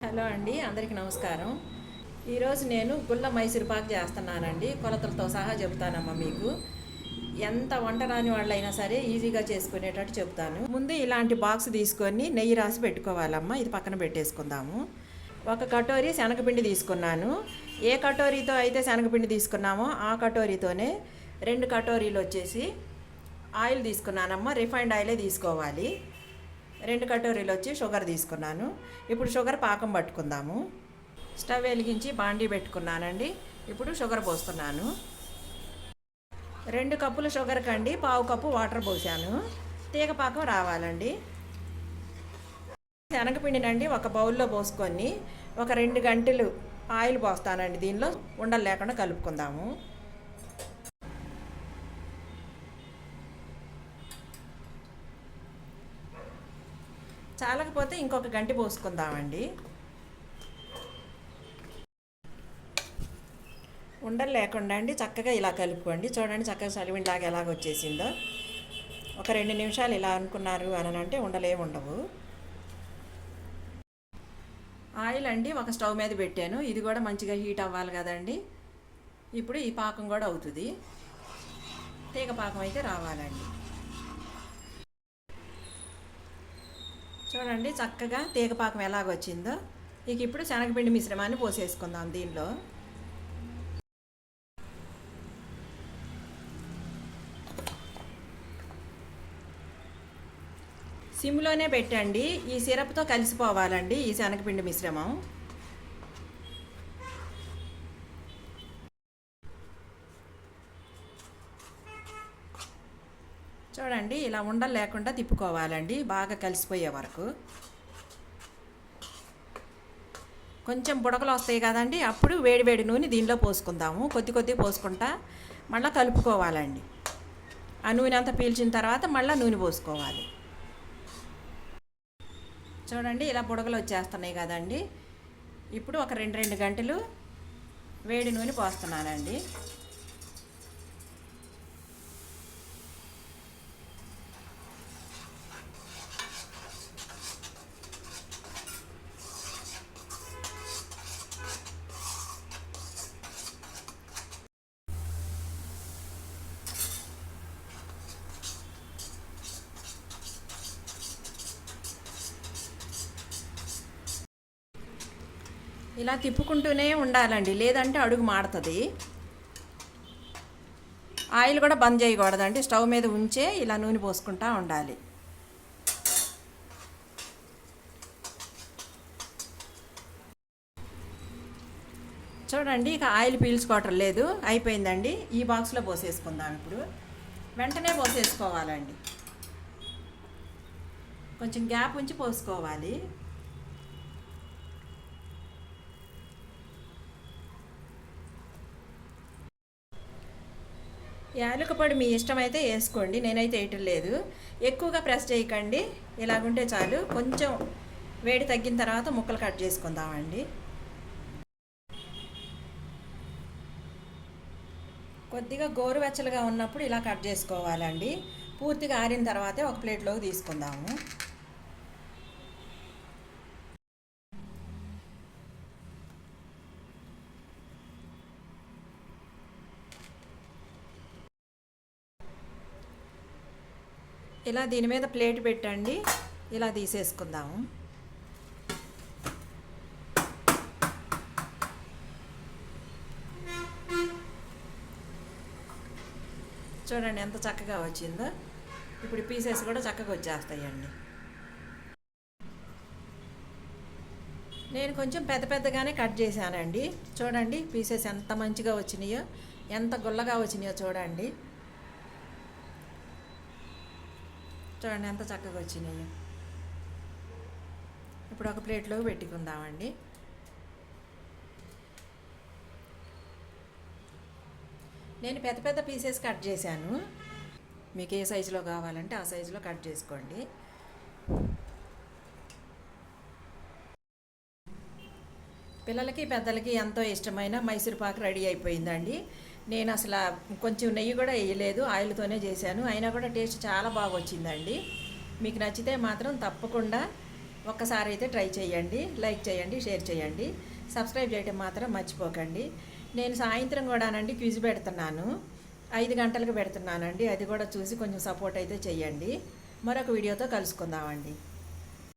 Hello అండి, అందరికీ నమస్కారం. ఈరోజు నేను గుల్ల మైసూరుపాకు చేస్తున్నానండి. కొలతలతో సహా చెప్తానమ్మా మీకు. ఎంత వంట రాని వాళ్ళైనా సరే ఈజీగా చేసుకునేటట్టు చెప్తాను. ముందు ఇలాంటి బాక్స్ తీసుకొని నెయ్యి రాసి పెట్టుకోవాలమ్మా. ఇది పక్కన పెట్టేసుకుందాము. ఒక కటోరీ శనగపిండి తీసుకున్నాను. ఏ కటోరీతో అయితే శనగపిండి తీసుకున్నామో ఆ కటోరీతోనే 2 కటోరీలు వచ్చేసి ఆయిల్ తీసుకున్నానమ్మా. రిఫైండ్ ఆయిలే తీసుకోవాలి. 2 కటోరీలు వచ్చి షుగర్ తీసుకున్నాను. ఇప్పుడు షుగర్ పాకం పట్టుకుందాము. స్టవ్ వెలిగించి బాండీ పెట్టుకున్నానండి. ఇప్పుడు షుగర్ పోస్తున్నాను. 2 కప్పులు షుగర్ కండి 1/2 కప్పు వాటర్ పోసాను. తీగ పాకం రావాలండి. శనగపిండినండి ఒక బౌల్లో పోసుకొని ఒక 2 గంటలు ఆయిల్ పోస్తానండి. దీనిలో ఉండలు లేకుండా కలుపుకుందాము. చాలకపోతే ఇంకొక గంట పోసుకుందామండి. ఉండలు లేకుండా అండి చక్కగా ఇలా కలుపుకోండి. చూడండి చక్కగా సలివిండిలాగా ఎలాగ వచ్చేసిందో. ఒక 2 నిమిషాలు ఇలా అనుకున్నారు అని అంటే ఉండలే ఉండవు. ఆయిల్ అండి ఒక స్టవ్ మీద పెట్టాను. ఇది కూడా మంచిగా హీట్ అవ్వాలి కదండి. ఇప్పుడు ఈ పాకం కూడా అవుతుంది. తీగ పాకం అయితే రావాలండి. చూడండి చక్కగా తీగపాకం ఎలాగొచ్చిందో. ఇక ఇప్పుడు శనగపిండి మిశ్రమాన్ని పోసేసుకుందాం దీనిలో. సిమ్లోనే పెట్టండి. ఈ సిరప్తో కలిసిపోవాలండి ఈ శనగపిండి మిశ్రమం. చూడండి ఇలా ఉండలు లేకుండా తిప్పుకోవాలండి బాగా కలిసిపోయే వరకు. కొంచెం బుడగలు వస్తాయి కదండి, అప్పుడు వేడి నూనె దీనిలో పోసుకుందాము. కొద్ది పోసుకుంటా మళ్ళీ కలుపుకోవాలండి. ఆ నూనె అంతా పీల్చిన తర్వాత మళ్ళీ నూనె పోసుకోవాలి. చూడండి ఇలా బుడగలు వచ్చేస్తున్నాయి కదండి. ఇప్పుడు ఒక 2 గంటలు వేడి నూనె పోస్తున్నానండి. ఇలా తిప్పుకుంటూనే ఉండాలండి, లేదంటే అడుగు మాడుతుంది. ఆయిల్ కూడా బంద్ చేయకూడదండి, స్టవ్ మీద ఉంచే ఇలా నూనె పోసుకుంటూ ఉండాలి. చూడండి ఇక ఆయిల్ పీల్చుకోవటం లేదు, అయిపోయిందండి. ఈ బాక్స్లో పోసేసుకుందాం. ఇప్పుడు వెంటనే పోసేసుకోవాలండి. కొంచెం గ్యాప్ ఉంచి పోసుకోవాలి. యాలక పొడి మీ ఇష్టమైతే వేసుకోండి, నేనైతే వేయటం లేదు. ఎక్కువగా ప్రెస్ చేయకండి, ఇలాగుంటే చాలు. కొంచెం వేడి తగ్గిన తర్వాత ముక్కలు కట్ చేసుకుందామండి. కొద్దిగా గోరువెచ్చలుగా ఉన్నప్పుడు ఇలా కట్ చేసుకోవాలండి. పూర్తిగా ఆరిన తర్వాతే ఒక ప్లేట్లోకి తీసుకుందాము. ఇలా దీని మీద ప్లేట్ పెట్టండి, ఇలా తీసేసుకుందాము. చూడండి ఎంత చక్కగా వచ్చిందో. ఇప్పుడు పీసెస్ కూడా చక్కగా వచ్చేస్తాయండి. నేను కొంచెం పెద్దగానే కట్ చేశానండి. చూడండి పీసెస్ ఎంత మంచిగా వచ్చినాయో, ఎంత గుల్లగా వచ్చినాయో చూడండి. చూడండి ఎంత చక్కగా వచ్చినాయో. ఇప్పుడు ఒక ప్లేట్లో పెట్టుకుందామండి. నేను పెద్ద పీసెస్ కట్ చేశాను. మీకు ఏ సైజులో కావాలంటే ఆ సైజులో కట్ చేసుకోండి. పిల్లలకి పెద్దలకి ఎంతో ఇష్టమైన మైసూరుపాకు రెడీ అయిపోయిందండి. నేను అసలు కొంచెం నెయ్యి కూడా వేయలేదు, ఆయిల్తోనే చేశాను. అయినా కూడా టేస్ట్ చాలా బాగా వచ్చిందండి. మీకు నచ్చితే మాత్రం తప్పకుండా ఒక్కసారి అయితే ట్రై చేయండి, లైక్ చేయండి, షేర్ చేయండి, సబ్స్క్రైబ్ చేయడం మాత్రం మర్చిపోకండి. నేను సాయంత్రం కూడానండి క్విజ్ పెడుతున్నాను, 5 గంటలకు పెడుతున్నానండి. అది కూడా చూసి కొంచెం సపోర్ట్ అయితే చేయండి. మరొక వీడియోతో కలుసుకుందామండి.